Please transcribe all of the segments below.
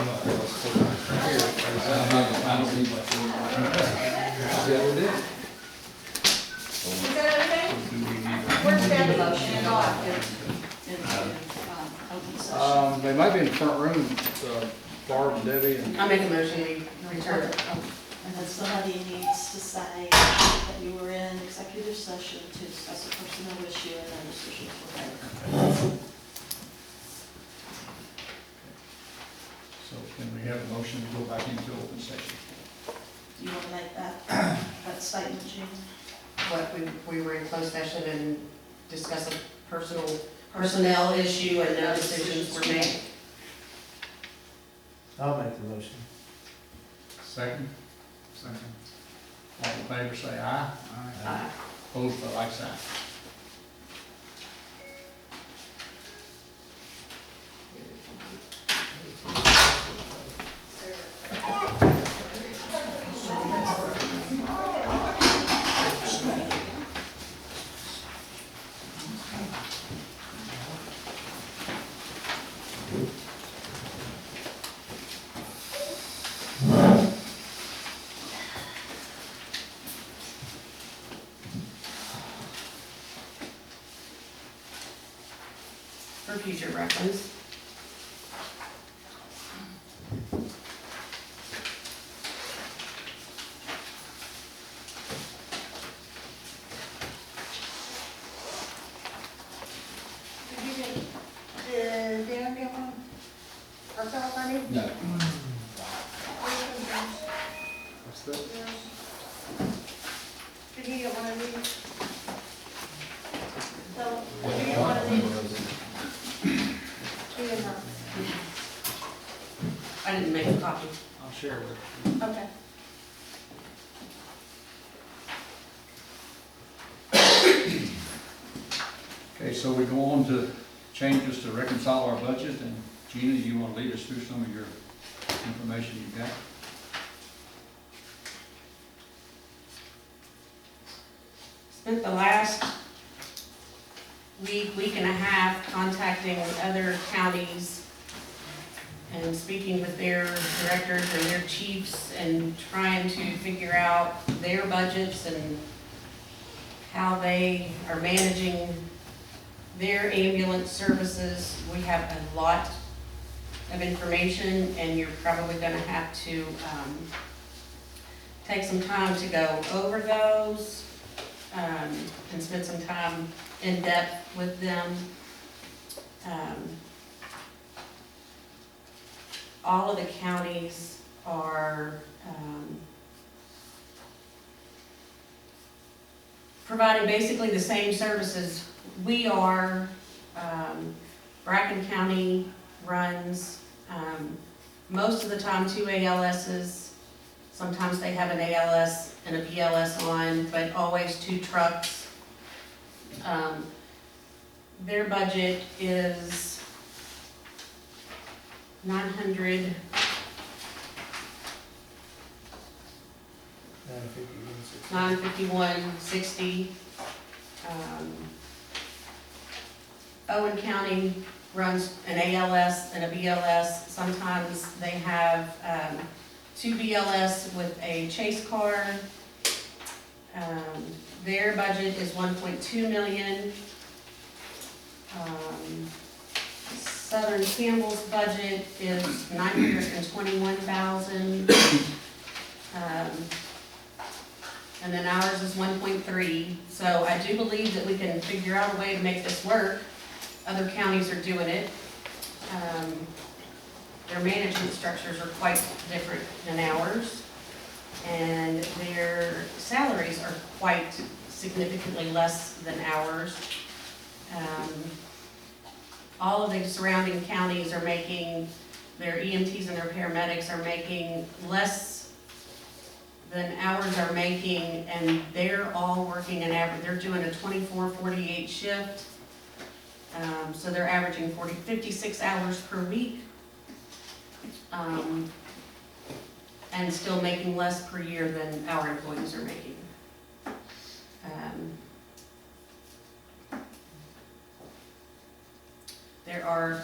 Yeah, we did. Is that everything? Where's Debbie? Motion go out open session. They might be in the front room, Barb and Debbie and. I'll make a motion, we return. And then somebody needs to say that you were in executive session to discuss a personnel issue and then decisions were made. So can we have a motion to go back into open session? Do you want to make that statement, Jean? What, we were in closed session and discuss a personnel issue and no decisions were made. I'll make the motion. Second? Second. All in favor, say aye. Aye. Opposed, by like sign. For future reference. Did Dan get one? Or Philip, I mean? No. What's that? Did he get one of these? Philip, did you get one of these? He did not. I didn't make a copy. I'll share with you. Okay. Okay, so we go on to changes to reconcile our budget, and Gina, you want to lead us through some of your information you've got? Spent the last week and a half contacting other counties and speaking with their directors and their chiefs and trying to figure out their budgets and how they are managing their ambulance services. We have a lot of information, and you're probably gonna have to take some time to go over those and spend some time in depth with them. All of the counties are providing basically the same services we are. Bracken County runs most of the time 2 ALSs. Sometimes they have an ALS and a BLS on, but always 2 trucks. Their budget is $951.60. Owen County runs an ALS and a BLS. Sometimes they have 2 BLS with a chase car. Their budget is $1.2 million. Southern Campbell's budget is $921,000. And then ours is 1.3. So I do believe that we can figure out a way to make this work. Other counties are doing it. Their management structures are quite different than ours, and their salaries are quite significantly less than ours. All of the surrounding counties are making, their EMTs and their paramedics are making less than ours are making, and they're all working an average, they're doing a 24-48 shift. So they're averaging 56 hours per week, and still making less per year than our employees are making. There were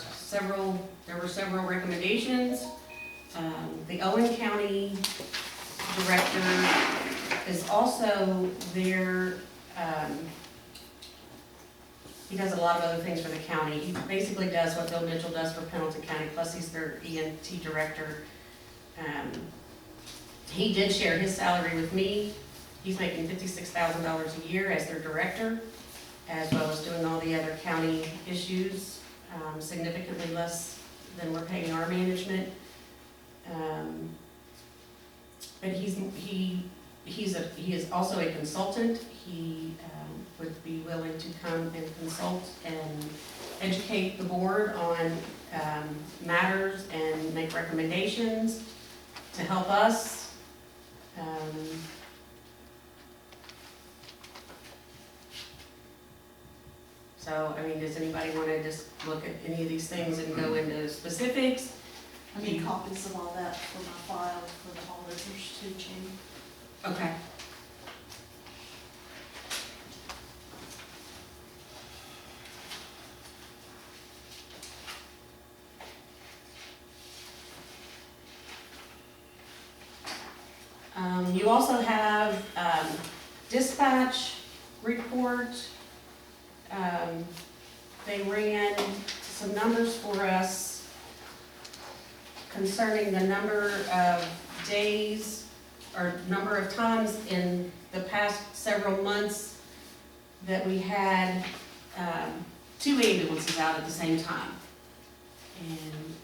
several recommendations The Owen County Director is also there, he does a lot of other things for the county. He basically does what Bill Mitchell does for Pendleton County, plus he's their ENT director. He did share his salary with me. He's making $56,000 a year as their director, as well as doing all the other county issues, significantly less than we're paying our management. But he is also a consultant. He would be willing to come and consult and educate the board on matters and make recommendations to help us. So, I mean, does anybody want to just look at any of these things and go into specifics? I need copies of all that for my file for the auditors too, Jean. Okay. You also have dispatch report. They ran some numbers for us concerning the number of days or number of times in the past several months that we had 2 ambulances out at the same time. And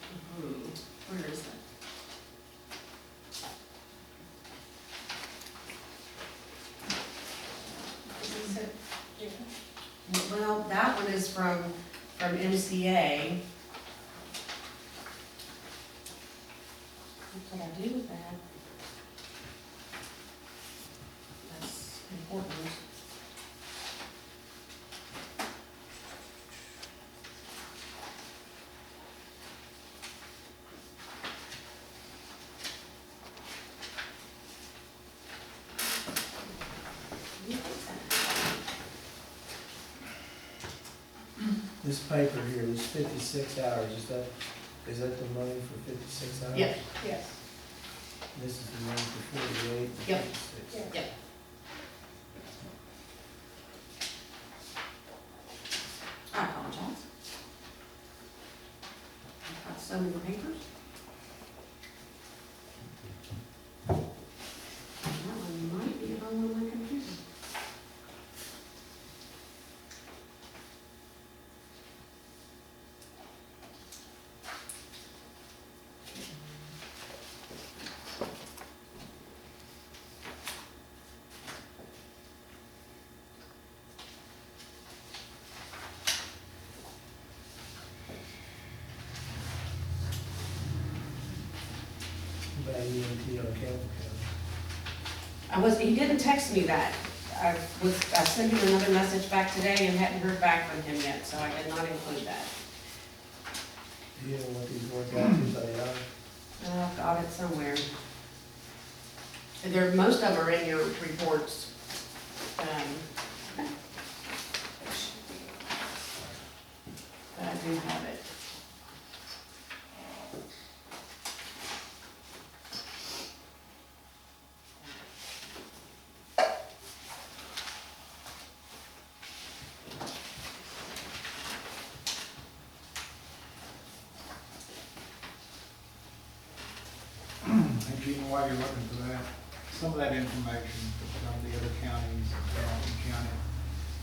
where is that? Well, that one is from MCA. What can I do with that? That's important. This paper here, this 56 hours, is that the money for 56 hours? Yep. Yes. This is the money for 48 and Yep. 56? Yep. I apologize. I've got so many papers. That one might be on my computer. By EMT on Campbell He didn't text me that. I sent him another message back today and hadn't heard back from him yet, so I did not include that. County. You know what these work out to by hour? Oh, got it somewhere. Most of them are in your reports. But I do have it. And Gina, while you're looking for that, some of that information from the other counties, Pendleton County,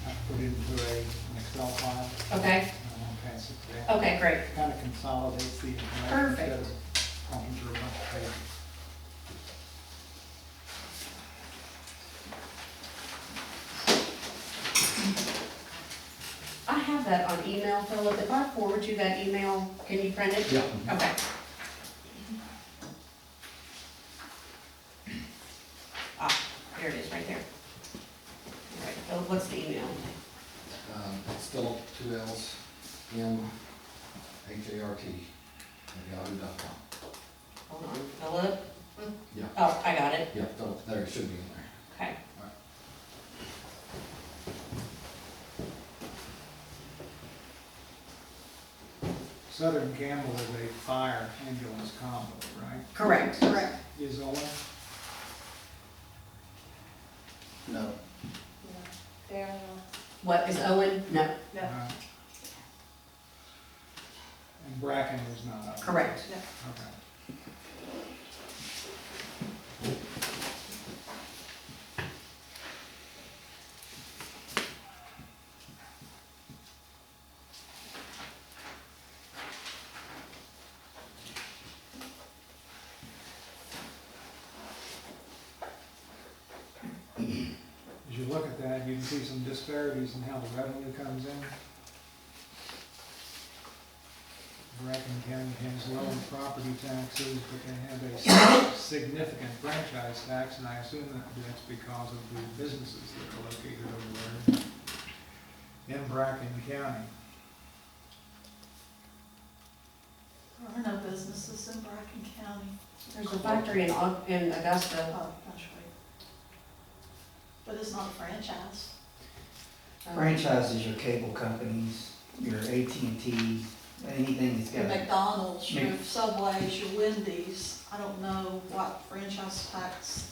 I put into an Excel file, Okay, and I'll pass it to them. okay, great. Kind of consolidates the information. Perfect. Instead of talking through a bunch of pages. I have that on email, Philip. If I forward you that email, can you print it? Yeah. Okay. There it is, right there. All right, Philip, what's the email? It's still 2 L's, MHART@yahoo.com. Hold on, Philip? Yeah. Oh, I got it. Yeah, there it should be in there. Okay. Southern Campbell is a fire ambulance combo, right? Correct. Correct. Is Owen? No. What, is Owen? No, And Bracken is not. correct. Okay. As you look at that, you can see some disparities in how the revenue comes in. Bracken County has low property taxes, but they have a significant franchise tax, and I assume that that's because of the businesses that are located over there in Bracken County. There are no businesses in Bracken County. There's a factory in Augusta. Oh, that's right. But it's not a franchise. Franchise is your cable companies, your AT&T, anything that's Your got a McDonald's, your Mc- Subways, your Wendy's, I don't know what franchise tax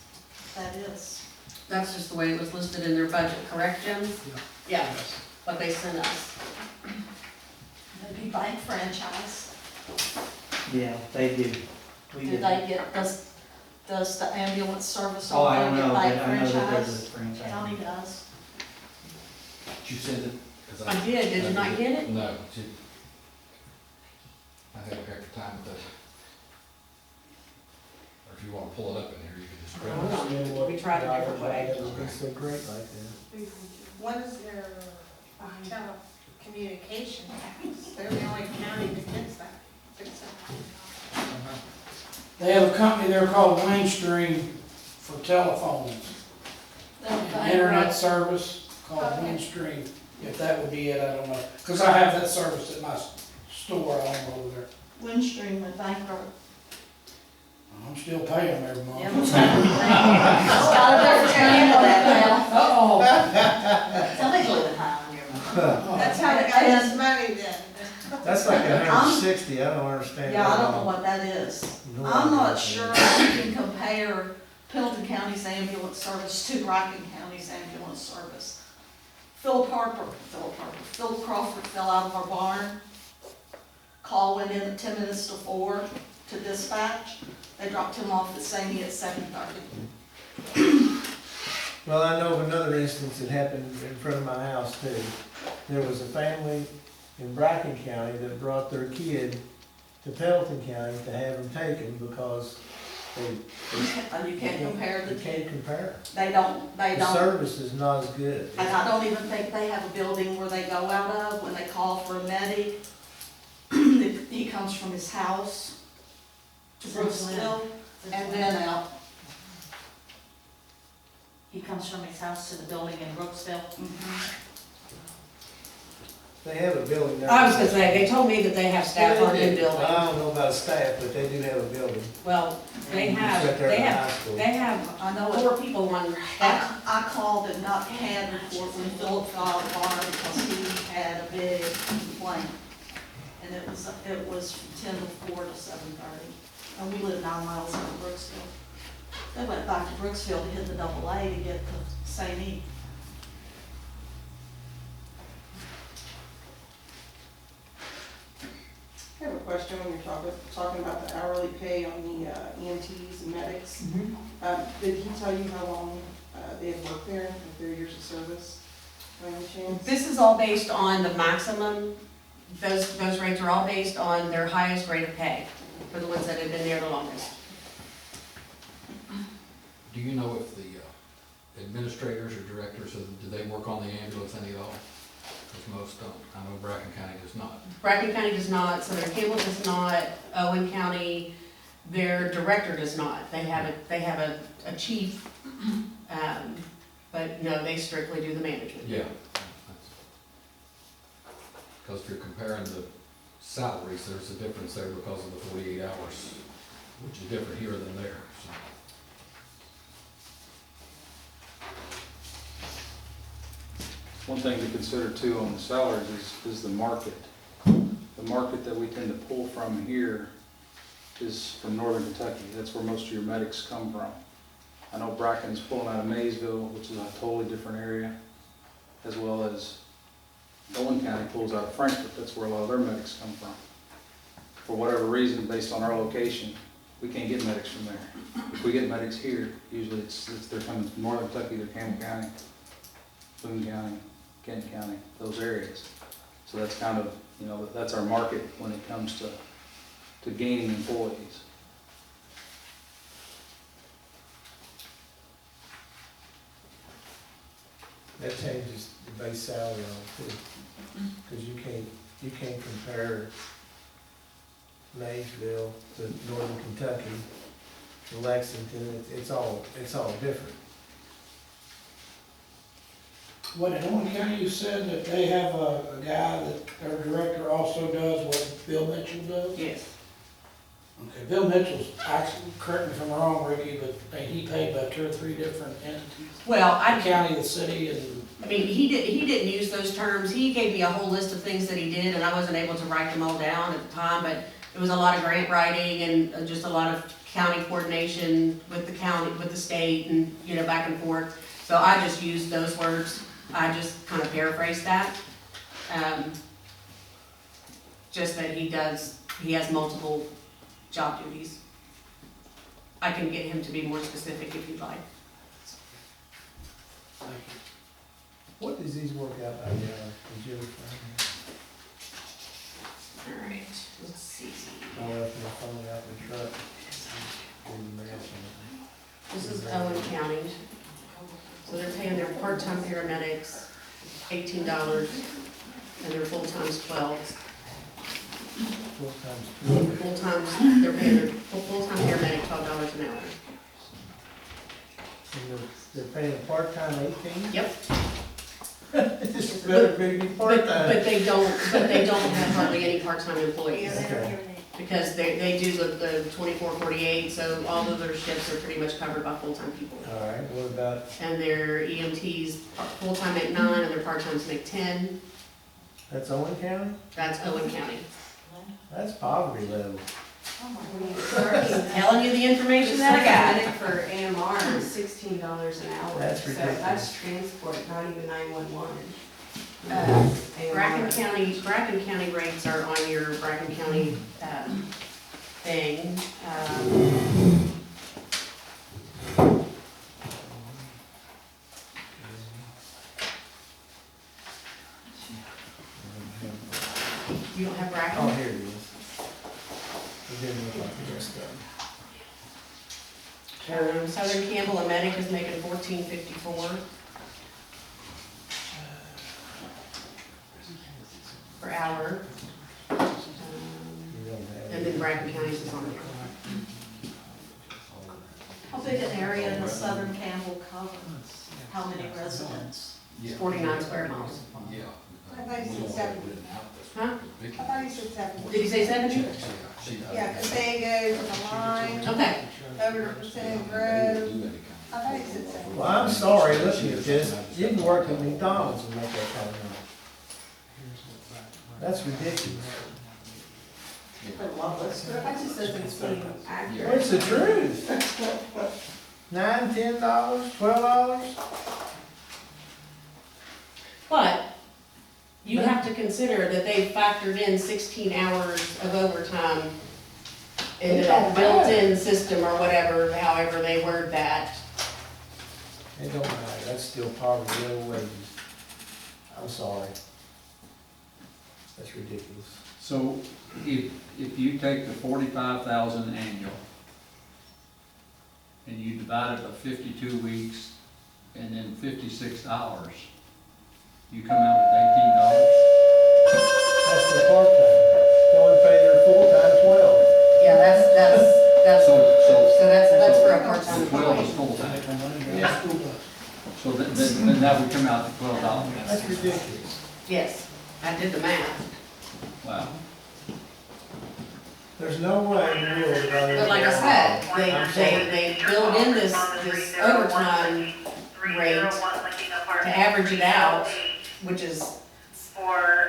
that is. That's just the way it was listed in their budget, correct, Jim? Yeah, Yes. what they sent us. Maybe bank franchise. Yeah, they do. We Do do. they get, does the ambulance service Oh, I over don't there know, get but bank I know that there's a franchise? County franchise. does. Did you send it? 'Cause I did you not get it? No. I had a heck of a time with that. Or if you wanna pull it up in here, you can just grab it. Understand what We tried a different way. It's so great like that. What is their telecommunication tax? They're the only county that gets that. Uh-huh. They have a company there called Windstream for telephones, They'll bank- internet service called Windstream. If that would be it, I don't know. Because I have that service at my store I own over there. Windstream went bankrupt. I'm still paying them every month. Yeah, it's got a different name on that Uh-oh. Somebody's living high on your money. That's how they got his money then. That's like I'm- 160, I don't understand. Yeah, I that don't at know all. what that is. No I'm not idea. sure if you can compare Pendleton County's ambulance service to Bracken County's ambulance service. Phil Crawford fell out of our barn. Call went in at 10 minutes to 4 to dispatch. They dropped him off at Samey at 7:30. Well, I know of another instance that happened in front of my house too. There was a family in Bracken County that brought their kid to Pendleton County to have him taken because they. You can't compare the You can't compare. They don't. The service is not as good. And I don't even think they have a building where they go out of when they call for a medic. He comes from his house to Brooksville and then out. He comes from his house to the building in Brooksville. They have a building there. I was gonna say, they told me that they have staff on the building. I don't know about staff, but they do have a building. Well, they It's have, right there they in the have, high school. they have I know it. 4 people on staff. I called and not had a report when Philip got out of the barn because he had a big complaint. And it was from 10 to 4 to 7:30. And we live 9 miles out of Brooksville. They went back to Brooksville to hit the AA to get to St. E. I have a question when you're talking about the hourly pay on the EMTs and medics. Did he tell you how long they had worked there, like their years of service, by any chance? This is all based on the maximum, those rates are all based on their highest rate of pay for the ones that have been there the longest. Do you know if the administrators or directors, do they work on the ambulance any at all? Because most don't. I know Bracken County does not. Bracken County does not, Southern Campbell does not, Owen County, their director does not. They have a chief, but no, they strictly do the management. Yeah. Because if you're comparing the salaries, there's a difference there because of the 48 hours, which is different here than there, so. One thing to consider too on the salaries is the market. the market that we tend to pull from here is from northern Kentucky. That's where most of your medics come from. I know Bracken's pulling out of Maysville, which is a totally different area, as well as Owen County pulls out of Frankfort. That's where a lot of their medics come from. For whatever reason, based on our location, we can't get medics from there. If we get medics here, usually they're coming from northern Kentucky, either Campbell County, Boone County, Kent County, those areas. So that's kind of, that's our market when it comes to gaining employees. That changes the base salary on it too, because you can't compare Maysville to northern Kentucky, to Lexington, it's all different. What, in Owen County, you said that they have a guy that their director also does what Bill Mitchell does? Yes. Okay, Bill Mitchell's, actually, correct me if I'm wrong, Ricky, but he paid by 2 or 3 different entities. Well, The county, the city, and, I mean, he didn't use those terms. He gave me a whole list of things that he did, and I wasn't able to write them all down at the time, but it was a lot of grant writing and just a lot of county coordination with the county, with the state, and, back and forth. So I just used those words. I just kind of paraphrased that. Just that he has multiple job duties. I can get him to be more specific if you'd like. thank you. What does these work out like, Jennifer? All right, let's see. I left my phone out in the truck. Didn't match anything. This is Owen County. So they're paying their part-time paramedics $18, and their full-time's $12. 4 times 2. Full-times, they're paying their full-time paramedic $12 an hour. And they're paying part-time 18? Yep. This better be But part-time. they don't have hardly any part-time employees, Okay. because they do the 24/48, so all of their shifts are pretty much covered by full-time people. All right, what about, And their EMTs, full-time make 9, and their part-times make 10. that's Owen County? That's Owen County. That's poverty level. Telling you the information that I got. For AMR is $16 an hour. That's So ridiculous. that's transport, not even 911. Bracken County rates are on your Bracken County, thing. You don't have Oh, Bracken? here it is. It didn't look like the rest of them. Southern Campbell, a medic is making $14.54 per hour. You don't have And then Bracken County's is on there. How big an area in the southern Campbell cover? How many residents? 49 square miles. Yeah. I thought you said 70. Huh? I thought you said 70. Did you say 70? Yeah, because they go from the line Okay. over to Persimmon Grove. I thought you said 70. Well, I'm sorry, looking at this, you can work at McDonald's and make that kind of money. That's ridiculous. I love this. But if I just said it's being accurate. What's the truth? $9, $10, $12? But you have to consider that they factored in 16 hours of overtime into that built-in system or whatever, however they word that. It don't matter, that's still poverty level wages. I'm sorry. That's ridiculous. So if you take the 45,000 annual and you divide it by 52 weeks and then 56 hours, you come out with $18? That's the part-time. They only pay their full-time 12. Yeah, that's, So that's for a part-time the 12 is employee. full-time. Yeah, school bus. So then that would come out to $12. That's ridiculous. Yes, I did the math. Wow. There's no way in the world that I. But like I said, they build in this overtime rate to average it out, which is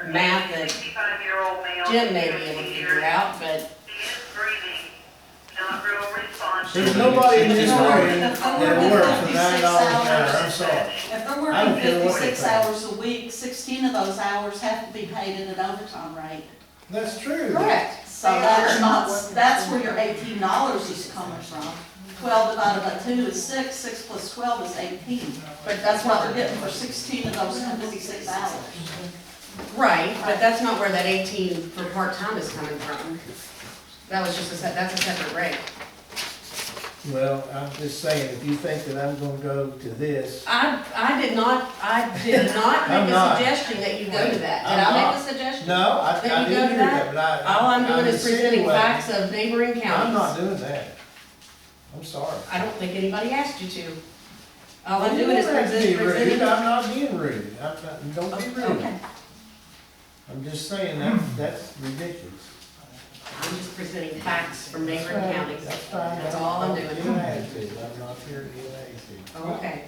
math that Jim may be able to figure out, but There's nobody in this room If they're that working works for $9 56 an hour, I'm hours, sorry. if they're I don't working care what they 56 pay. hours a week, 16 of those hours have to be paid at an overtime rate. That's true. correct. So that's not, that's where your $18 is coming from. 12 divided by 2 is 6, 6 plus 12 is 18. But that's what they're getting for 16 of those 56 hours. Right, but that's not where that 18 for part-time is coming from. That was just that's a separate rate. Well, I'm just saying, if you think that I'm gonna go to this, I did not I'm make a not. suggestion that you go to that. Did I'm I not. make a suggestion? no, I Then you didn't go to hear that? that, but I. All I'm doing is presenting insinuating- facts of neighboring I'm counties. not doing that. I'm sorry. I don't think anybody asked you to. All I'm You doing is don't have to be rude. presenting. I'm not being rude. Don't be rude. Okay, I'm just saying that's ridiculous. I'm just presenting facts from neighboring That's counties. That's fine. That's all I'm Give doing. an attitude. I'm not here to give an attitude. Okay.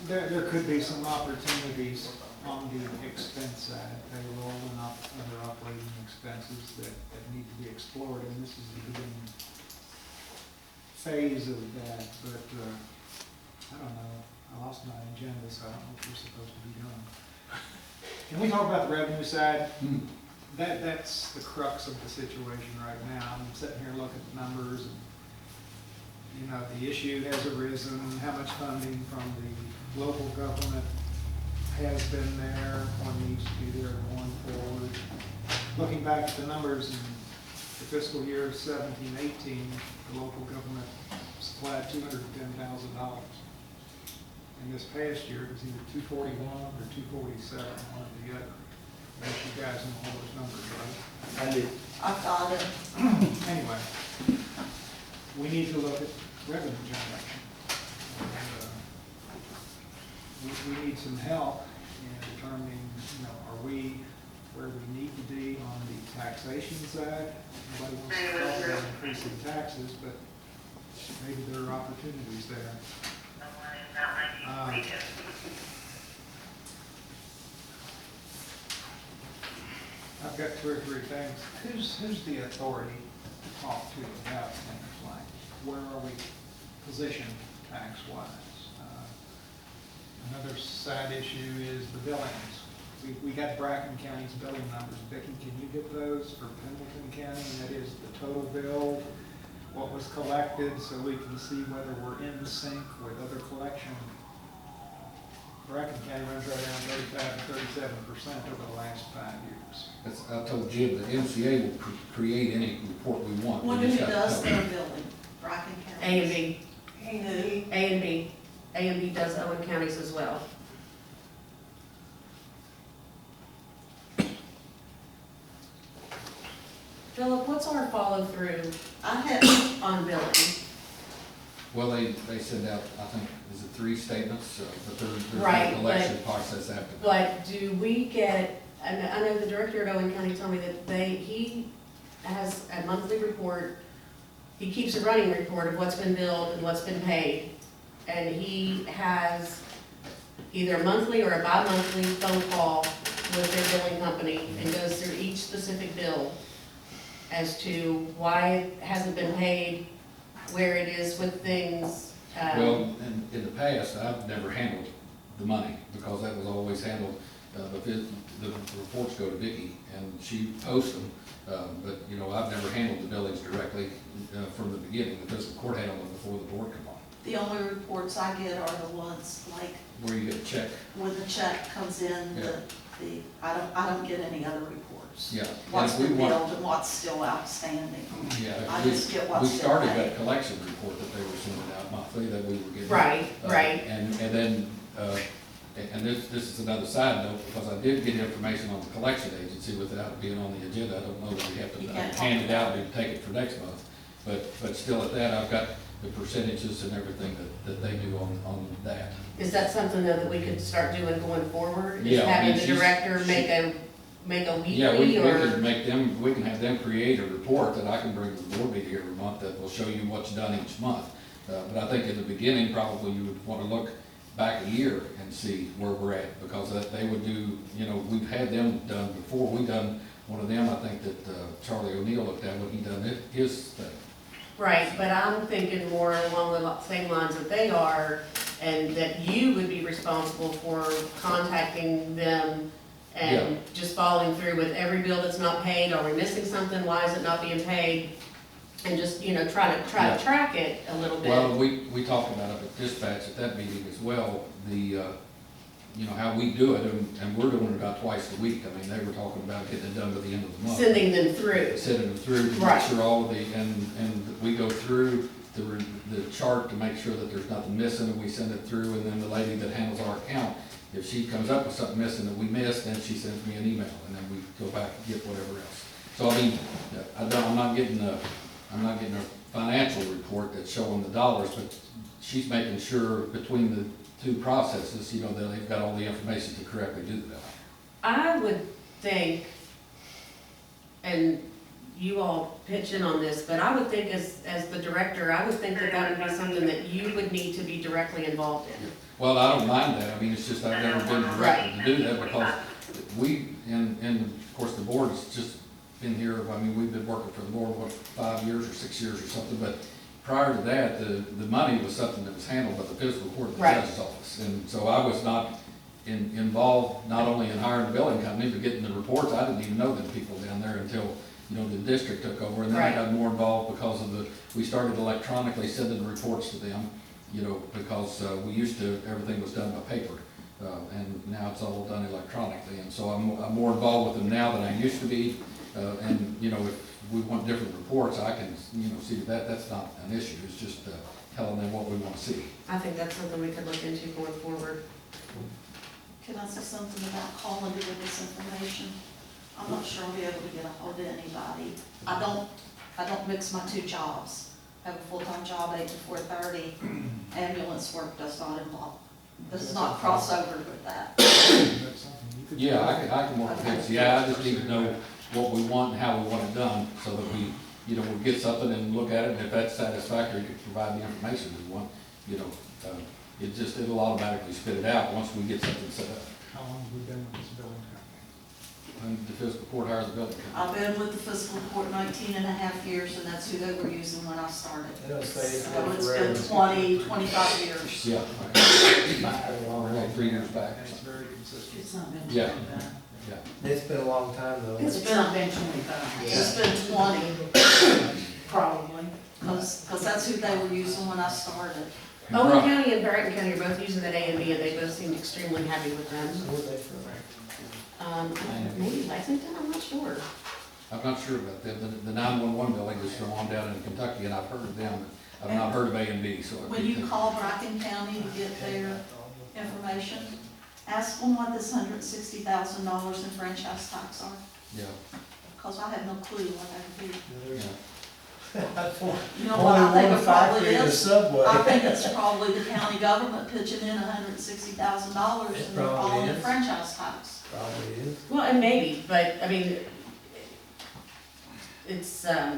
There could be some opportunities on the expense side, payroll and other operating expenses that need to be explored, and this is the beginning phase of that, but, I don't know, I lost my agenda, so I don't know what we're supposed to be doing. Can we talk about the revenue side? That's the crux of the situation right now. I'm sitting here looking at numbers and, you know, the issue has arisen, how much funding from the local government has been there, what needs to be there going forward. Looking back at the numbers in the fiscal year 17-18, the local government supplied $210,000. And this past year, it was either 241 or 247, one or the other. I guess you guys know all those numbers, right? I do. I've got it. Anyway, we need to look at revenue generation. And, we need some help in determining, you know, are we where we need to be on the taxation side? Nobody wants to talk about increasing taxes, but maybe there are opportunities there. I've got two or three things. Who's the authority to talk to about things like, where are we positioned tax-wise? Another side issue is the billings. We got Bracken County's billing numbers. Vicki, can you get those for Pendleton County? And that is the total bill, what was collected, so we can see whether we're in sync with other collection. Bracken County runs right around 35 to 37% over the last 5 years. I told Jim that MCA will create any report we want. Wonder We who just have to does tell their them. building, Bracken County? A and B. Who? A and B. A and B does Owen counties as well. Philip, what's our follow-through I had, on billing? Well, they send out, I think, is it 3 statements, but there's Right, a collection process after that. But do we get, and I know the director at Owen County told me that he has a monthly report. He keeps a running report of what's been billed and what's been paid. And he has either a monthly or a bi-monthly phone call with their billing company and goes through each specific bill as to why it hasn't been paid, where it is with things. Well, in the past, I've never handled the money, because that was always handled, the reports go to Vicki, and she posts them. But, you know, I've never handled the billings directly from the beginning. The fiscal court handled them before the board come on. the only reports I get are the ones like Where you get a check. when the check comes in, Yeah. I don't get any other reports. Yeah. What's And if been we want- billed and what's still outstanding. Yeah, I we- just get We what's still started paid. that collection report that they were sending out monthly, that we were getting. Right, right. And then, and this is another side note, because I did get information on the collection agency without it being on the agenda. I don't know that we have You to can't hand it talk out and take it for next month. But still at that, I've got the percentages and everything that they do on that. Is that something though that we could start doing going forward? Yeah, Is I mean, having the she's- director make a Yeah, we weekly or? can make them, we can have them create a report that I can bring to the board meeting every month that will show you what's done each month. But I think in the beginning, probably you would want to look back a year and see where we're at, because they would do, you know, we've had them done before. We've done one of them, I think that Charlie O'Neill looked at when he done his thing. Right, but I'm thinking more along the same lines that they are, and that you would be responsible for contacting them and just following through with every bill that's not paid. Are we missing something? Why is it not being paid? And just, you know, try to track it a little bit. Well, we talked about it at dispatch at that meeting as well, you know, how we do it, and we're doing it about twice a week. I mean, they were talking about getting it done by the end of the month. Sending them through. Sending them through to make Right. sure all of the, and we go through the chart to make sure that there's nothing missing, and we send it through, and then the lady that handles our account, if she comes up with something missing that we missed, then she sends me an email, and then we go back and get whatever else. So I mean, I'm not getting a financial report that's showing the dollars, but she's making sure between the two processes, you know, that they've got all the information to correctly do that. I would think, and you all pitch in on this, but I would think as the director, I would think that that would be something that you would need to be directly involved in. Well, I don't mind that. I mean, it's just I've never been directed to do that because we, and of course the board's just been here, I mean, we've been working for the board, what, 5 years or 6 years or something, but prior to that, the money was something that was handled by the fiscal court of the judge's office. And so I was not involved, not only in hiring the billing company, but getting the reports. I didn't even know the people down there until, you know, the district took over. And then I got more involved because of we started electronically sending the reports to them, you know, because we used to, everything was done by paper. And now it's all done electronically. And so I'm more involved with them now than I used to be. And, you know, if we want different reports, I can, you know, see that's not an issue. It's just telling them what we want to see. I think that's something we could look into going forward. Can I say something about calling to get this information? I'm not sure I'll be able to get a hold of anybody. I don't mix my two jobs. I have a full-time job, 8 to 4:30. Ambulance work does not involve, does not cross over with that. That's something you could. Yeah, I can work with this. Yeah, I just need to know what we want and how we want it done so that we, you know, we'll get something and look at it. And if that's satisfactory, you can provide the information we want, you know. It'll automatically spit it out once we get something set up. How long have we been with this building company? And the fiscal court hires the building company. I've been with the fiscal court 19 and a half years, and that's who they were using when I started. It'll say it's So been it's forever. been 20, 25 years. Yeah. Long, Like 3 years back. It's very consistent. It's not been Yeah. 25. Yeah. It's been a long time though. It's It's been- not been 25. It's been 20, Probably. because that's who they were using when I started. And Owen Brock- County and Barrington County are both using that A&B, and they both seem extremely happy with them. Where they from? Maybe Lexington, I'm not sure. I'm not sure about that. The 911 building is from on down in Kentucky, and I've heard of them. I've not heard of A&B, so. When you call Bracken County to get their information, ask them what this $160,000 in franchise tax are, Yeah, because I have no clue what that would be. yeah. You know what I Only think one it probably factory in the is? subway. I think it's probably the county government pitching in $160,000 It and they're probably calling it is. franchise tax. Probably is. Well, and maybe, but, I mean, it's, I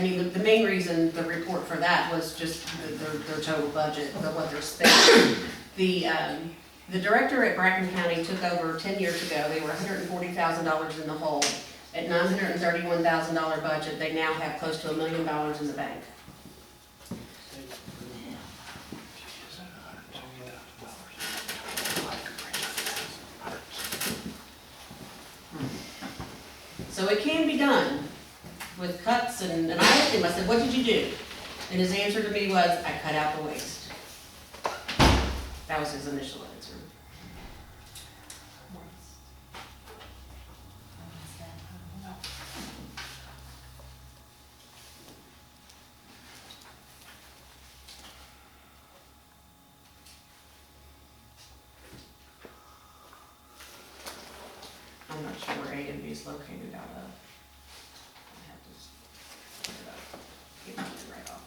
mean, the main reason the report for that was just their total budget, what they're spending. The director at Bracken County took over 10 years ago. They were $140,000 in the hole. At $931,000 budget, they now have close to $1 million in the bank. So it can be done with cuts, and I asked him, I said, what did you do? And his answer to me was, I cut out the waste. That was his initial answer. I'm not sure where A&B is located out of. I have to look it up. Get mine right off.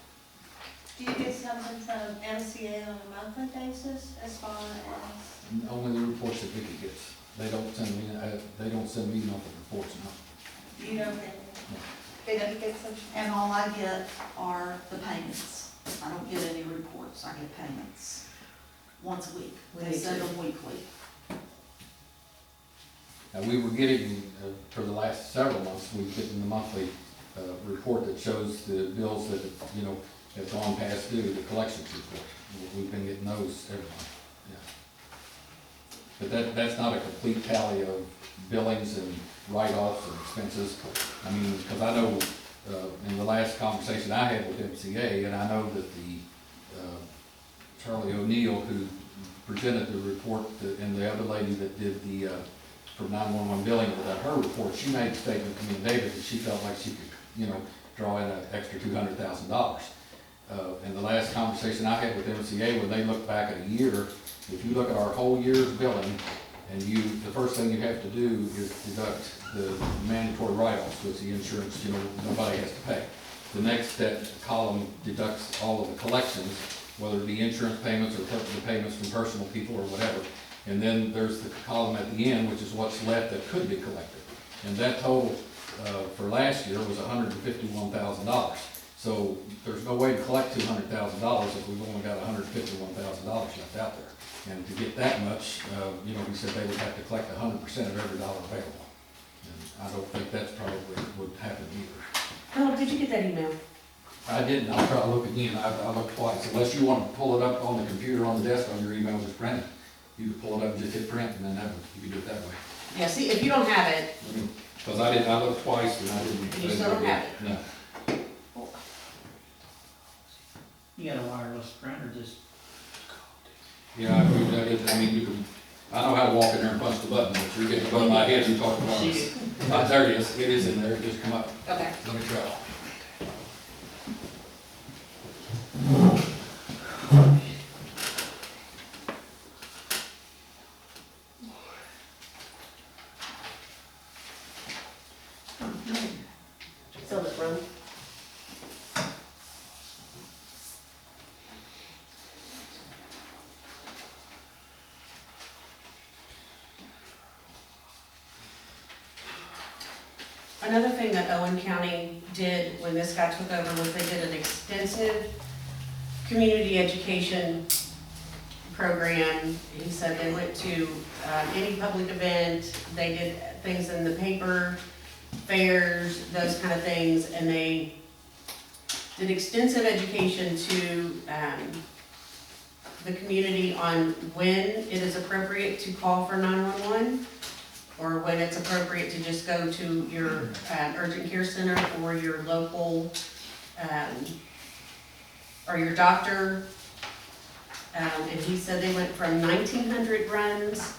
Do you get something from MCA on a monthly basis as far as? Only the reports that Vicky gets. They don't send me monthly reports, no. You don't get, they don't get some? And all I get are the payments. I don't get any reports, I get payments once a week. They send them weekly. Now, we were getting, for the last several months, we were getting the monthly report that shows the bills that, you know, have gone past due, the collections report. We've been getting those every month, yeah. But that's not a complete tally of billings and write-offs and expenses. I mean, because I know, in the last conversation I had with MCA, and I know that the, Charlie O'Neill, who presented the report, and the other lady that did the, for 911 billing, that her report, she made a statement to me and David that she felt like she could, you know, draw in an extra $200,000. In the last conversation I had with MCA, when they looked back at a year, if you look at our whole year's billing, and the first thing you have to do is deduct the mandatory write-offs, which the insurance, you know, nobody has to pay. The next step column deducts all of the collections, whether it be insurance payments or the payments from personal people or whatever. And then there's the column at the end, which is what's left that could be collected. And that total for last year was $151,000. So there's no way to collect $200,000 if we've only got $151,000 left out there. And to get that much, you know, he said they would have to collect 100% of every dollar available. And I don't think that's probably would happen either. Oh, did you get that email? I didn't, I'll try to look again, I looked twice, unless you want to pull it up on the computer on the desk on your email, just print it. You can pull it up and just hit print, and then you can do it that way. Yeah, see, if you don't have it, Because I looked twice and I didn't. You still don't have it? No. You got a wireless printer, just. Yeah, I mean, you can, I know how to walk in there and punch the button, but you're getting above my head, you talk about it. There it is in there, it just come up. okay. Let me try. So the room. Another thing that Owen County did when this guy took over was they did an extensive community education program. He said they went to any public event, they did things in the paper, fairs, those kind of things, and they did extensive education to the community on when it is appropriate to call for 911, or when it's appropriate to just go to your urgent care center or your local, or your doctor. And he said they went from 1,900 runs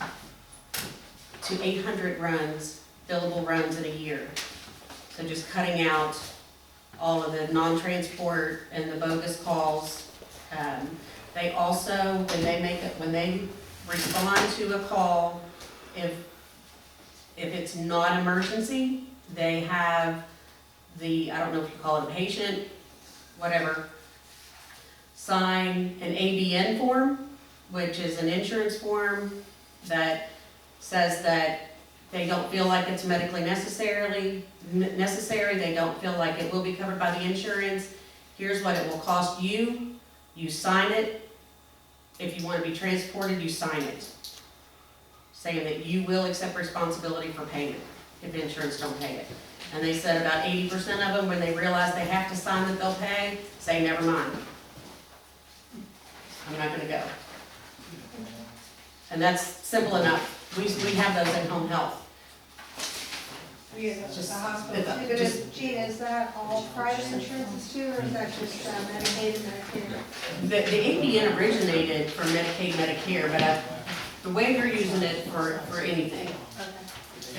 to 800 runs, billable runs in a year. So just cutting out all of the non-transport and the bogus calls. They also, when they respond to a call, if it's not emergency, they have the, I don't know if you call it a patient, whatever, sign an ABN form, which is an insurance form that says that they don't feel like it's medically necessary, they don't feel like it will be covered by the insurance. Here's what it will cost you. You sign it. If you want to be transported, you sign it, saying that you will accept responsibility for payment if insurance don't pay it. And they said about 80% of them, when they realize they have to sign that they'll pay, say, never mind. I'm not gonna go. And that's simple enough. We have those in home health. Yeah, Just- the hospital. just- Gina, is that all private insurances too, or is that just Medicaid and Medicare? The ABN originated from Medicaid, Medicare, but the way they're using it for anything. Okay.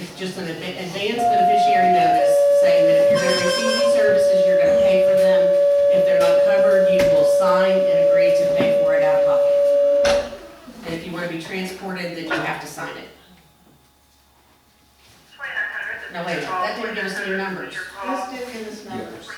It's just an advanced beneficiary notice saying that if you're gonna receive these services, you're gonna pay for them. If they're not covered, you will sign and agree to pay for it out of pocket. And if you wanna be transported, then you have to sign it. No, wait, that didn't give us any numbers. Let's do give us numbers.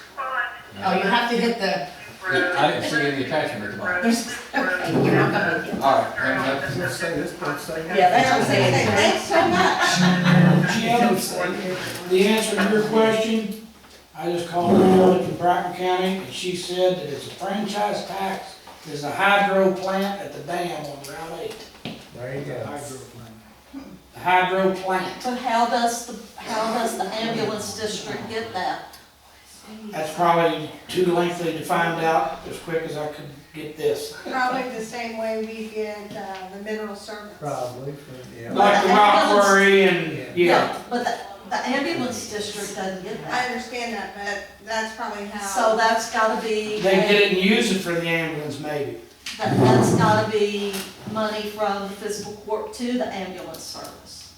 Oh, you have to hit the, I didn't see any attachment at the bottom. okay, you're not gonna with you. All right, and Does it say this, does it say that? Yeah, that's what I'm saying. Thanks so much. Jim, the answer to your question, I just called her village in Bratton County, and she said that it's a franchise tax, there's a hydro plant at the dam on Route 8. There you go. Hydro plant. The hydro plant. But how does the ambulance district get that? That's probably too lengthy to find out as quick as I could get this. Probably the same way we get, the mineral service. Probably, yeah. Like the rock quarry and, yeah. But the ambulance district doesn't get I that. understand that, but that's probably how. So that's gotta be. They get it and use it for the ambulance maybe. That's gotta be money from the fiscal court to the ambulance service,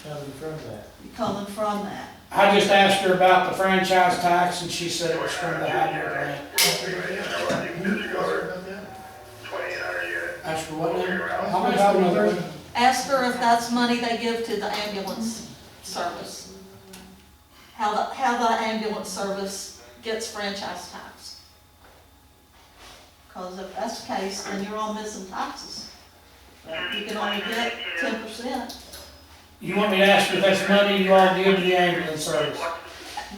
Coming from that. coming from that. I just asked her about the franchise tax and she said it was from the hydro plant. Ask her what now? How much I don't know. Ask her if that's money they give to the ambulance service. How the ambulance service gets franchise tax. Cause if that's the case, then you're all missing taxes. But you can only get 10%. You want me to ask her if that's money you all give to the ambulance service?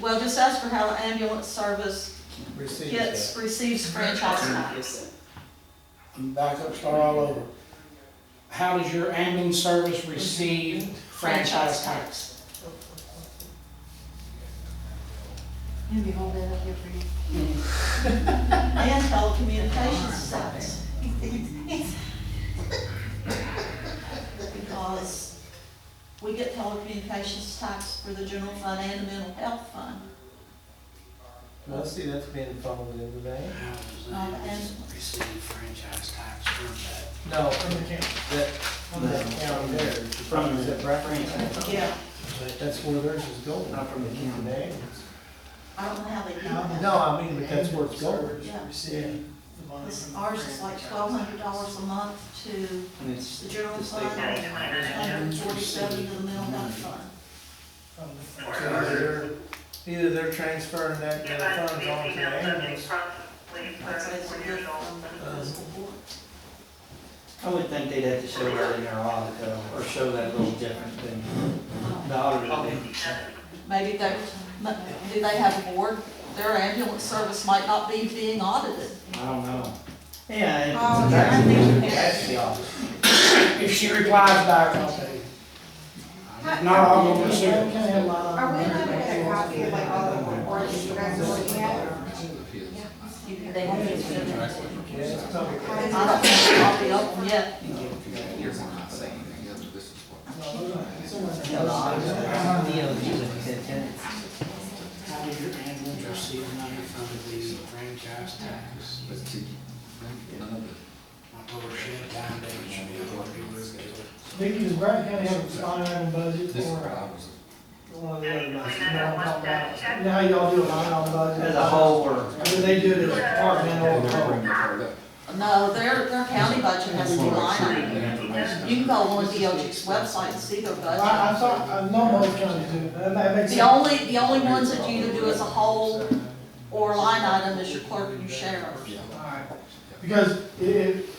Well, just ask her how the ambulance service Receives receives franchise tax. And back up, start all over. How does your ambulance service receive franchise tax? Let me hold that up here for you. And telecommunications tax. Because we get telecommunications tax for the general fund and the mental health fund. Well, see, that's been folded into that. How does the ambulance receive franchise tax from that? No, from the county. That county there, From the franchise. Yeah. That's where theirs is going. Not from the county. They- I don't know how they do that. No, I mean, but that's where it's going. Yeah. Yeah. This- Ours is like $1,200 a month to And it's the general the state fund, and $147 to the mental health fund. Either they're transferring that funds on to the ambulance. That's what it's a gift from the fiscal court. I would think they'd have to show that in their audit though, or show that a little different than the auditor. Maybe they, do they have a board? Their ambulance service might not be being audited. I don't know. Yeah, Oh, it's yeah, I think- that's the audit. If she replies back, I'll tell you. If not, I'll go pursue it. Are we not gonna get a copy of like all the reports you guys are looking at? They have to. Yeah, it's coming. I don't have a copy of them yet. Here's one not saying anything else, this is what. Yeah, the auditor, DOT would said that. How does your ambulance receive money from the franchise tax? But see, none of it. I told her she had time, David should be able to do this. Vicki, does Bryan County have a line item budget This is for where I was. one of the other budgets? You know what I'm talking about? You know how y'all do a line item budget? As a whole, or Or do they do it as departmental or whole? No, their county budget has a line item. You can go on DOT's website and see their I budget. thought, I know most counties do, that makes The sense. only ones that you either do as a whole or line item is your clerk and your sheriff. Alright. Because if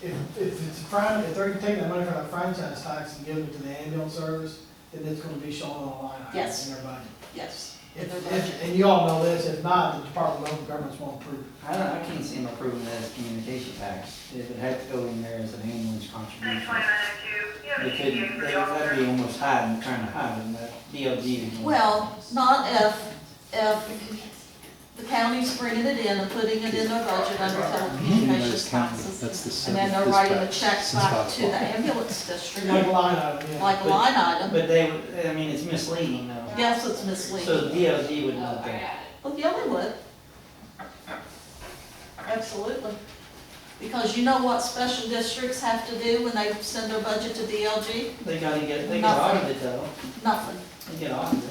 it's a if they're taking that money from the franchise tax and giving it to the ambulance service, then it's gonna be shown on a line item Yes. in their budget. Yes, in their budget. And you all know this, if not, the Department of Local Governments won't approve it. I can't see them approving that as communication tax. It would have to go in there as an ambulance contribution. They couldn't, that'd be almost hiding, trying to hide it, but DOT. Well, not if the county's bringing it in and putting it in their budget under telecommunications taxes. And then they're writing a check back to the ambulance district, Like a line item, yeah. like a line item. But they would, I mean, it's misleading though. Yes, it's So misleading. DOT would know that. Well, yeah, they would. Absolutely. Because you know what special districts have to do when they send their budget to DLG? They get Nothing. audited though. Nothing. They get audited.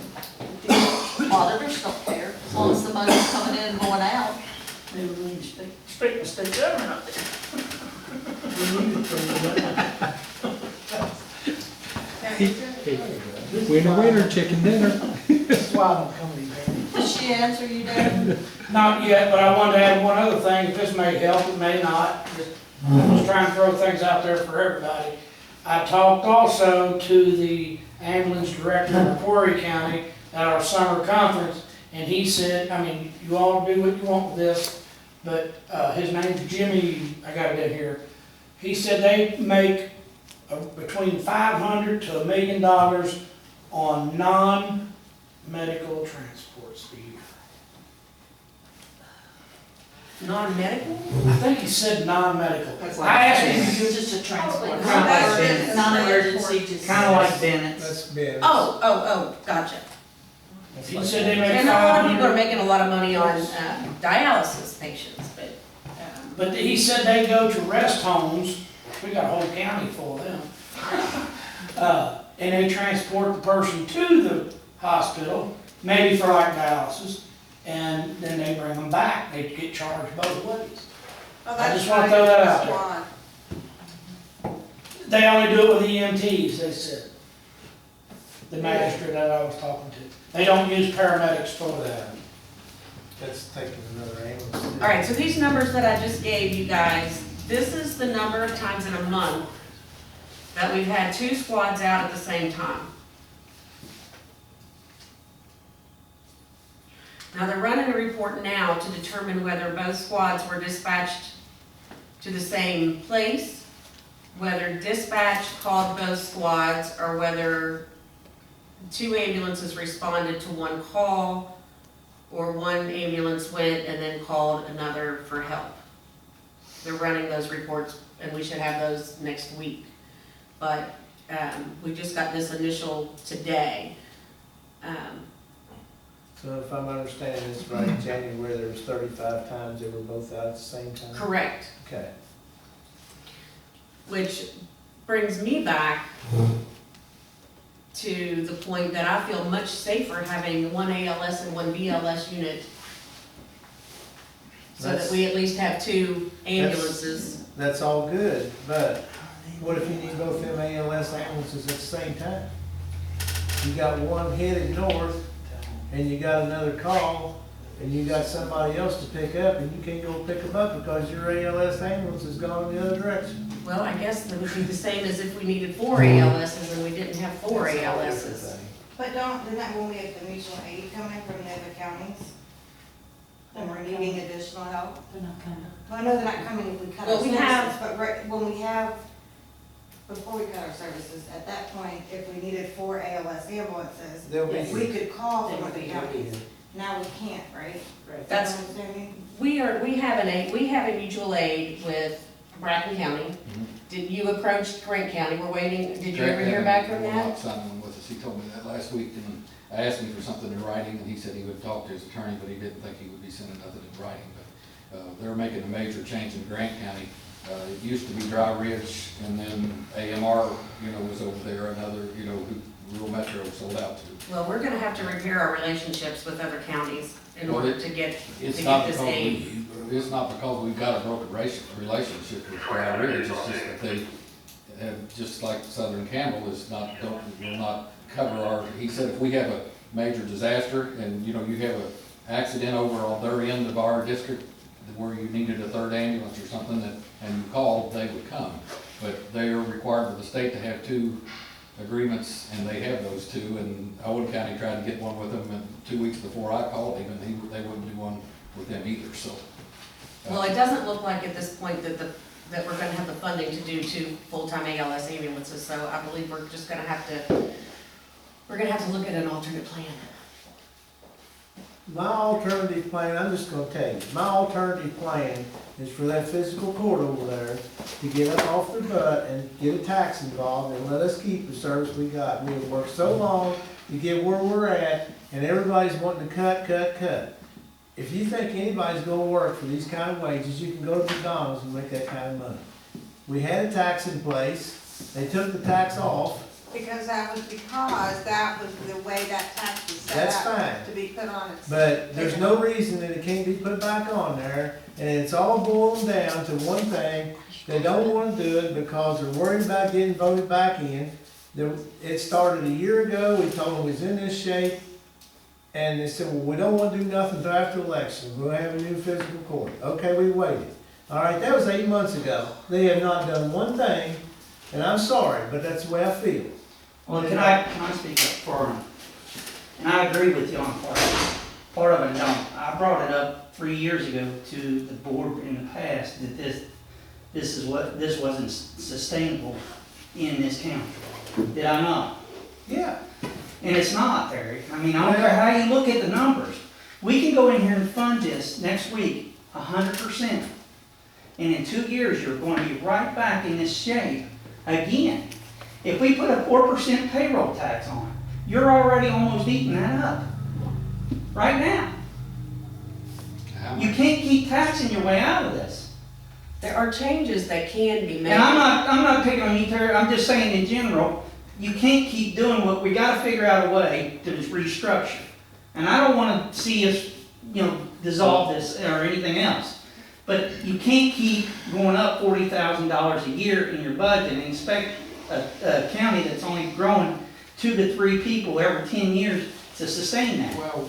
The auditors don't care, as long as the money's coming in and going out. They would really speak. Speak to state government up there. Winner, winner, chicken dinner. That's why I don't come to these meetings. Did she answer you, Dan? Not yet, but I wanted to add one other thing, if this may help, it may not. Just trying to throw things out there for everybody. I talked also to the ambulance director in Quarry County at our summer conference, and he said, I mean, you all do what you want with this, but his name's Jimmy, I got it in here. He said they make between $500 to $1 million on non-medical transports a year. Non-medical? I think he said non-medical. That's like I asked him, Bennett's. if you- Just a transport. Kinda like Bennett's. Non-emergency, just. Kinda like Bennett's. That's been. Oh, gotcha. that's he like said they that. make And a lot of people are 500. making a lot of money on dialysis patients, but, But he said they go to rest homes, we got a whole county full of them. And they transport the person to the hospital, maybe for like dialysis, and then they bring them back, they get charged both ways. I just wanna throw that out there. They only do it with EMTs, they said. The magistrate that I was talking to. They don't use paramedics for that. That's taking another ambulance. all right, so these numbers that I just gave you guys, this is the number of times in a month that we've had 2 squads out at the same time. Now, they're running a report now to determine whether both squads were dispatched to the same place, whether dispatch called both squads, or whether 2 ambulances responded to 1 call, or 1 ambulance went and then called another for help. They're running those reports, and we should have those next week. But we just got this initial today. So if I'm understanding this right, in January, there was 35 times they were both out at the same time? Correct. Okay. Which brings me back to the point that I feel much safer having 1 ALS and 1 BLS unit, so that we at least have 2 ambulances. That's all good, but what if you need both them ALS ambulances at the same time? You got one headed north, and you got another call, and you got somebody else to pick up, and you can't go pick them up because your ALS ambulance has gone in the other direction. Well, I guess it would be the same as if we needed 4 ALSs and we didn't have 4 That's all ALSs. everything. But isn't that when we have the mutual aid coming from the other counties? And we're needing additional help. They're not coming. Well, I know they're not coming if we cut our Well, we services, have- but right, when we have, before we cut our services, at that point, if we needed 4 ALS ambulances, They'll be we here. could call They from would other be counties. here. Now we can't, right? That's- You know what I'm saying? We have a mutual aid with Bracken County. Did you approach Grant County? We're waiting, did you ever hear back from Will that? not sign one with us. He told me that last week, and I asked him for something in writing, and he said he would talk to his attorney, but he didn't think he would be sending nothing in writing. But they're making a major change in Grant County. It used to be Dry Ridge, and then AMR, was over there, another, who Rural Metro sold out to. Well, we're gonna have to repair our relationships with other counties in Well, order to get It's not this because aid. it's not because we've got a broken relationship with Dry Ridge, it's just that they have, just like Southern Campbell will not cover our, he said if we have a major disaster and, you have an accident over on their end of our district where you needed a 3rd ambulance or something and you called, they would come. But they are required by the state to have 2 agreements, and they have those 2, and Owen County tried to get one with them, and 2 weeks before I called him, and they wouldn't do one with them either, so. Well, it doesn't look like at this point that we're gonna have the funding to do 2 full-time ALS ambulances, so I believe we're just gonna have to look at an alternate plan. My alternative plan, I'm just gonna tell you, my alternative plan is for that physical court over there to get up off their butt and get a tax involved and let us keep the service we got. We have worked so long to get where we're at, and everybody's wanting to cut. If you think anybody's gonna work for these kind of wages, you can go to McDonald's and make that kind of money. We had a tax in place, they took the tax off, Because that was the way that tax was set that's up, fine. to be put on its. But there's no reason that it can't be put back on there, and it's all boiled down to one thing, they don't wanna do it because they're worried about getting voted back in. It started a year ago, we told them we was in this shape, and they said, well, we don't wanna do nothing until after election, we'll have a new physical court. Okay, we waited. All right, that was 8 months ago, they have not done one thing, and I'm sorry, but that's the way I feel. Well, can I speak up for him? And I agree with you on part of it, don't. I brought it up 3 years ago to the board in the past that this wasn't sustainable in this county. Did I not? Yeah. And it's not, Terry. I mean, I don't care how you look at the numbers. We can go in here and fund this next week, 100%. And in 2 years, you're going to be right back in this shape again. If we put a 4% payroll tax on it, you're already almost eating that up. Right now. You can't keep taxing your way out of this. There are changes that can be made. And I'm not picking on you, Terry, I'm just saying in general, you can't keep doing what, we gotta figure out a way to restructure. And I don't wanna see us, dissolve this or anything else. But you can't keep going up $40,000 a year in your budget and expect a county that's only growing 2 to 3 people every 10 years to sustain that. Well,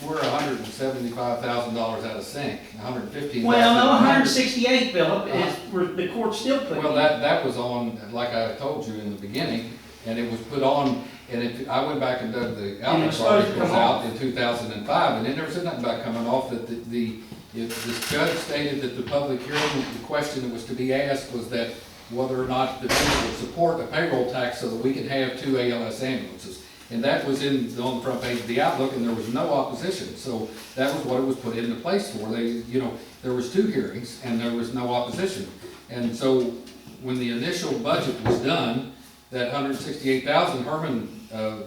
we're $175,000 out of sync, $115,000. Well, no, 168, Philip, the court still put. Well, that was on, like I told you in the beginning, and it was put on, and I went back and dug the Outlook articles out in 2005, and it never said nothing about coming off, that the judge stated that the public hearing, the question that was to be asked was that whether or not the people would support a payroll tax so that we could have 2 ALS ambulances. And that was on the front page of the Outlook, and there was no opposition. So that was what it was put into place for. There was 2 hearings, and there was no opposition. And so when the initial budget was done, that 168,000, Herman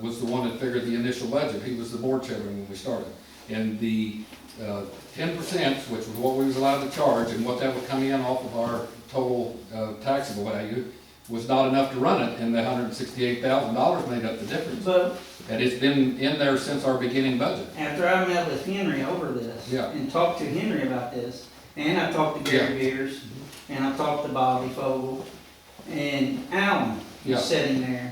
was the one that figured the initial budget. He was the board chairman when we started. And the 10%, which was what we was allowed to charge, and what that would come in off of our total taxable value, was not enough to run it, and the $168,000 made up the difference. And it's been in there since our beginning budget. After I met with Henry over this, Yeah. and talked to Henry about this, and I talked to Gary Beers, and I talked to Bobby Fogel, and Alan Yeah. was sitting there.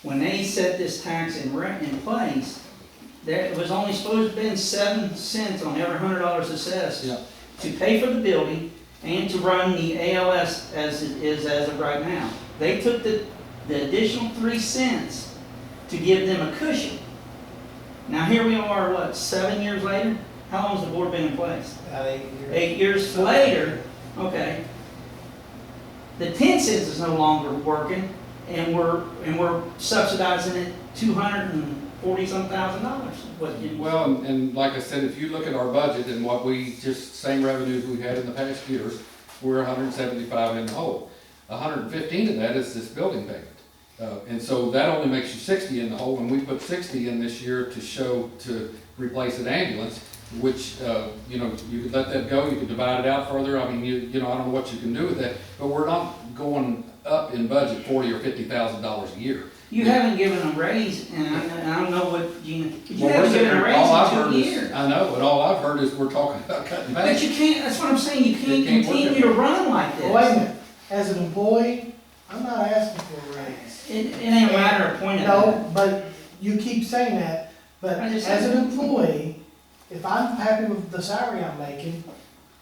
When they set this tax in place, there was only supposed to have been 7 cents on every $100 assessed Yeah. to pay for the building and to run the ALS as it is as of right now. They took the additional 3 cents to give them a cushion. Now here we are, 7 years later? How long has the board been in place? About 8 years. 8 years later, okay. The 10 cents is no longer working, and we're subsidizing it $240-some thousand. Well, and like I said, if you look at our budget and what same revenues we've had in the past years, we're 175 in the hole. 115 of that is this building payment. And so that only makes you 60 in the hole, and we put 60 in this year to replace an ambulance, which, you could let that go, you could divide it out further. I mean, I don't know what you can do with that, but we're not going up in budget $40,000 or $50,000 a year. You haven't given a raise, and I don't know what, you Well, haven't given a raise in 2 is, years. I know, but all I've heard is we're talking about cutting back. But you can't, that's what I'm saying, you can't can't work continue to run like this. Well, wait a minute, as an employee, I'm not asking for a raise. It ain't a matter of pointing at No, but you keep saying that, but I just as said- an employee, if I'm happy with the salary I'm making,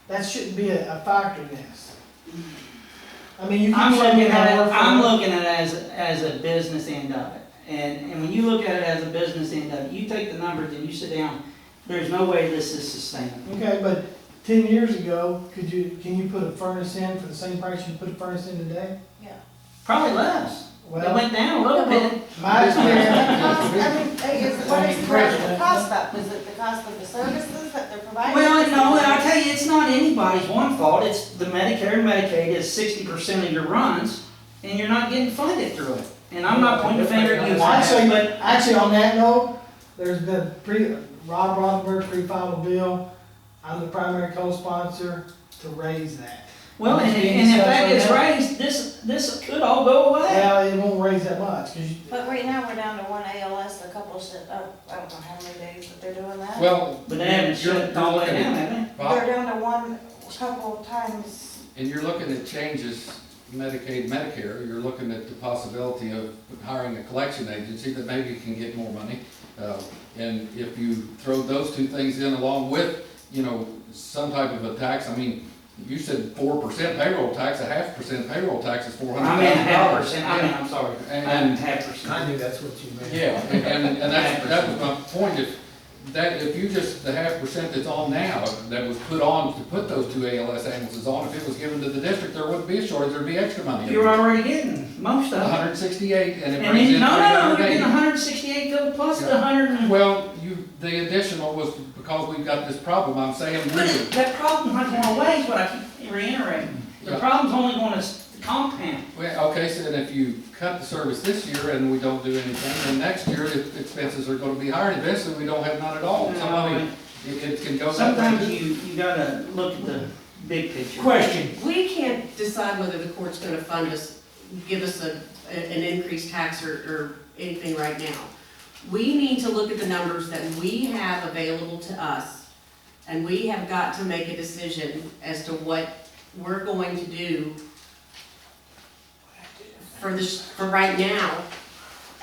that shouldn't be a factor in this. I mean, you keep I'm saying looking at I it, work for. I'm looking at it as a business end of it. And when you look at it as a business end of it, you take the numbers and you sit down, there's no way this is sustainable. Okay, but 10 years ago, can you put a furnace in for the same price you put a furnace in today? Probably less. It Well, went down a little bit. my experience, What is the cost of? Is it the cost of the services that they're providing? Well, no, I tell you, it's not anybody's one fault. It's the Medicare and Medicaid is 60% of your runs, and you're not getting funded through it. And I'm not pointing the finger at you, but actually, on that note, there's been Rob Rothenberg pre-filed a bill. I'm the primary co-sponsor to raise that. well, and if that gets raised, this could all go away. Well, it won't raise that much, cause But right now, we're down to 1 ALS, a couple, I don't know how many days that they're doing that. Well, But they haven't shut it all the way down, have they? They're down to 1 couple times. And you're looking at changes, Medicaid, Medicare, you're looking at the possibility of hiring a collection agency that maybe can get more money. And if you throw those 2 things in along with, some type of a tax, I mean, you said 4% payroll tax, a 0.5% payroll tax is $400,000. I mean, 0.5%, I'm sorry. And- 0.5%. I knew that's what you meant. Yeah, and that was my point. that, if you just, the 0.5% that's on now, that was put on to put those 2 ALS ambulances on, if it was given to the district, there wouldn't be a shortage, there'd be extra money. You're already getting most of it. 168, and it And brings then, in no, you're 380. getting 168 go plus the 100 and. Well, the additional was because we've got this problem, I'm saying But really. that problem's not going away, is what I keep reiterating. The Yeah. problem's only going to compound. Well, okay, so then if you cut the service this year and we don't do anything, then next year the expenses are gonna be higher, and eventually we don't have none at all. So I mean, it can go that way. Sometimes too. you gotta look at the big picture. Question, We can't decide whether the court's gonna fund us, give us an increased tax or anything right now. We need to look at the numbers that we have available to us, and we have got to make a decision as to what we're going to do for right now.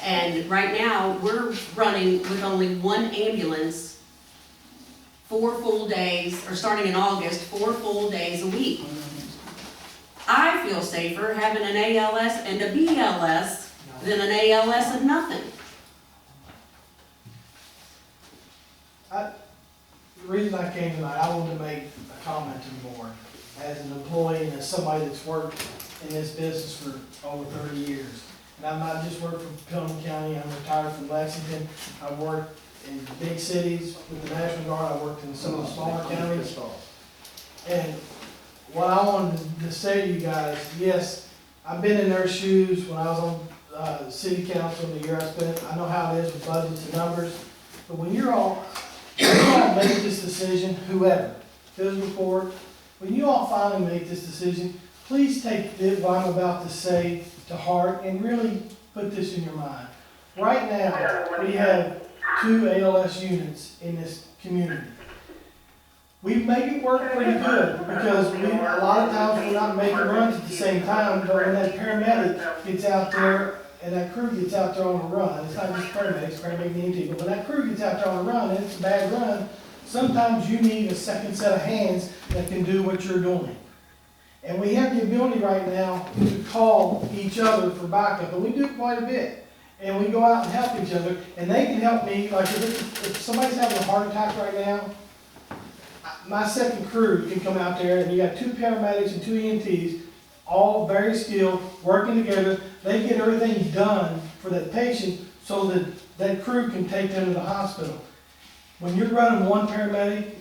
And right now, we're running with only one ambulance, 4 full days, or starting in August, 4 full days a week. I feel safer having an ALS and a BLS than an ALS and nothing. The reason I came tonight, I wanted to make a comment to the board. As an employee and as somebody that's worked in this business for over 30 years. And I've not just worked for Pendleton County, I'm retired from Lexington. I've worked in big cities with the National Guard, I worked in some of the smaller counties. And what I wanted to say to you guys, yes, I've been in their shoes when I was on city council in the year I spent. I know how it is with budgets and numbers. But when you all make this decision, whoever, physical court, when you all finally make this decision, please take what I'm about to say to heart and really put this in your mind. Right now, we have 2 ALS units in this community. We make it work pretty good because a lot of times we're not making runs at the same time, but when that paramedic gets out there and that crew gets out there on a run, it's not just paramedics, paramedic and EMT, but when that crew gets out there on a run and it's a bad run, sometimes you need a second set of hands that can do what you're doing. And we have the ability right now to call each other for backup, and we do quite a bit. And we go out and help each other, and they can help me, like if somebody's having a heart attack right now, my second crew can come out there, and you got 2 paramedics and 2 EMTs, all very skilled, working together. They get everything done for that patient so that that crew can take them to the hospital. When you're running one paramedic